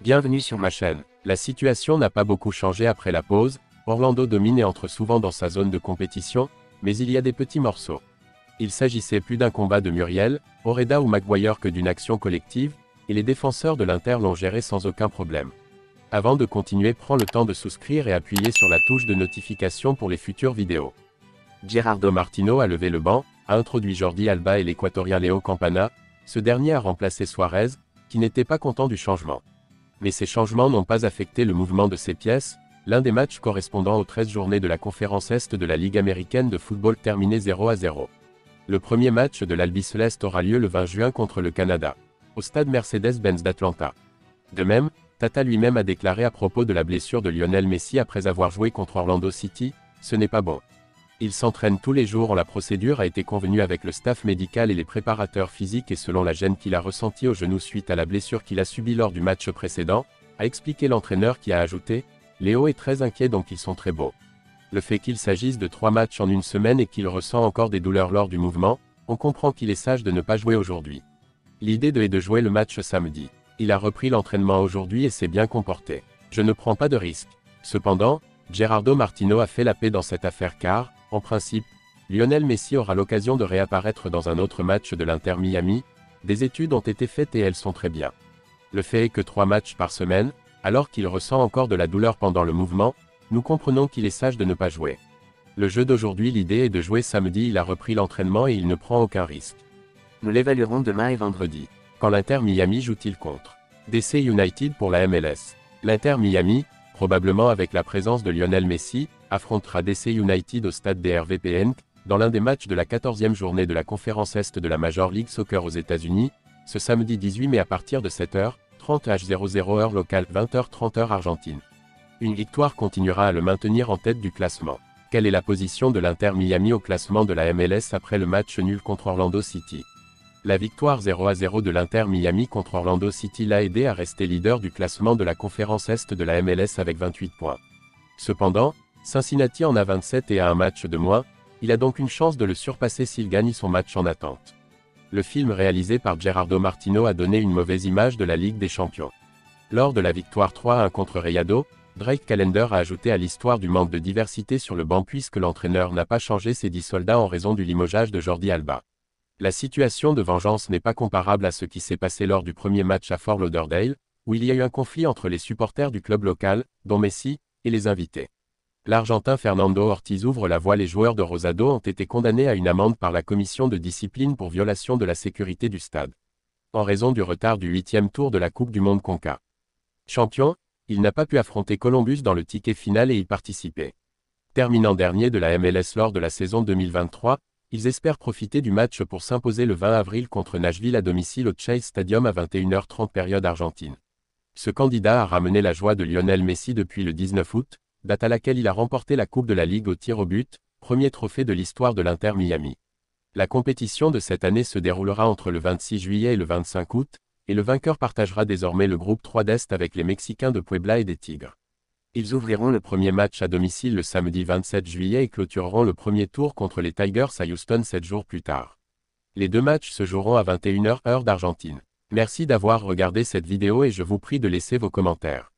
Bienvenue sur ma chaîne. La situation n'a pas beaucoup changé après la pause, Orlando domine et entre souvent dans sa zone de compétition, mais il y a des petits morceaux. Il s'agissait plus d'un combat de Muriel, Oreda ou Maguire que d'une action collective, et les défenseurs de l'Inter l'ont géré sans aucun problème. Avant de continuer, prends le temps de souscrire et appuyer sur la touche de notification pour les futures vidéos. Gerardo Martino a levé le banc, a introduit Jordi Alba et l'Équatorien Léo Campana, ce dernier a remplacé Suarez, qui n'était pas content du changement. Mais ces changements n'ont pas affecté le mouvement de ces pièces, l'un des matchs correspondant aux 13 journées de la conférence Est de la Ligue américaine de football terminé 0-0. Le premier match de l'Albiceleste aura lieu le 20 juin contre le Canada, au stade Mercedes-Benz d'Atlanta. De même, Tata lui-même a déclaré à propos de la blessure de Lionel Messi après avoir joué contre Orlando City, « Ce n'est pas bon. Il s'entraîne tous les jours. La procédure a été convenue avec le staff médical et les préparateurs physiques et selon la gêne qu'il a ressentie au genou suite à la blessure qu'il a subie lors du match précédent, a expliqué l'entraîneur qui a ajouté « Léo est très inquiet donc ils sont très beaux. Le fait qu'il s'agisse de 3 matchs en une semaine et qu'il ressent encore des douleurs lors du mouvement, on comprend qu'il est sage de ne pas jouer aujourd'hui. L'idée est de jouer le match samedi. Il a repris l'entraînement aujourd'hui et s'est bien comporté. Je ne prends pas de risque. » Cependant, Gerardo Martino a fait la paix dans cette affaire car, en principe, Lionel Messi aura l'occasion de réapparaître dans un autre match de l'Inter Miami. Des études ont été faites et elles sont très bien. Le fait est que 3 matchs par semaine, alors qu'il ressent encore de la douleur pendant le mouvement, nous comprenons qu'il est sage de ne pas jouer. Le jeu d'aujourd'hui, l'idée est de jouer samedi. Il a repris l'entraînement et il ne prend aucun risque. Nous l'évaluerons demain et vendredi. Quand l'Inter Miami joue-t-il contre DC United pour la MLS? L'Inter Miami, probablement avec la présence de Lionel Messi, affrontera DC United au stade DRVPN, dans l'un des matchs de la 14e journée de la conférence Est de la Major League Soccer aux États-Unis, ce samedi 18 mai à partir de 7h30 H00 heure locale 20h30 heure argentine. Une victoire continuera à le maintenir en tête du classement. Quelle est la position de l'Inter Miami au classement de la MLS après le match nul contre Orlando City? La victoire 0-0 de l'Inter Miami contre Orlando City l'a aidé à rester leader du classement de la conférence Est de la MLS avec 28 points. Cependant, Cincinnati en a 27 et a un match de moins, il a donc une chance de le surpasser s'il gagne son match en attente. Le film réalisé par Gerardo Martino a donné une mauvaise image de la Ligue des Champions. Lors de la victoire 3-1 contre Rayado, Drake Callender a ajouté à l'histoire du manque de diversité sur le banc puisque l'entraîneur n'a pas changé ses 10 soldats en raison du limogeage de Jordi Alba. La situation de vengeance n'est pas comparable à ce qui s'est passé lors du premier match à Fort Lauderdale, où il y a eu un conflit entre les supporters du club local, dont Messi, et les invités. L'Argentin Fernando Ortiz ouvre la voie. Les joueurs de Rosado ont été condamnés à une amende par la commission de discipline pour violation de la sécurité du stade. En raison du retard du 8e tour de la Coupe du Monde Conca. Champion, il n'a pas pu affronter Columbus dans le ticket final et y participer. Terminant dernier de la MLS lors de la saison 2023, ils espèrent profiter du match pour s'imposer le 20 avril contre Nashville à domicile au Chase Stadium à 21h30 période argentine. Ce candidat a ramené la joie de Lionel Messi depuis le 19 août, date à laquelle il a remporté la Coupe de la Ligue au tir au but, premier trophée de l'histoire de l'Inter Miami. La compétition de cette année se déroulera entre le 26 juillet et le 25 août, et le vainqueur partagera désormais le groupe 3 d'Est avec les Mexicains de Puebla et des Tigres. Ils ouvriront le premier match à domicile le samedi 27 juillet et clôtureront le premier tour contre les Tigers à Houston 7 jours plus tard. Les 2 matchs se joueront à 21h heure d'Argentine. Merci d'avoir regardé cette vidéo et je vous prie de laisser vos commentaires.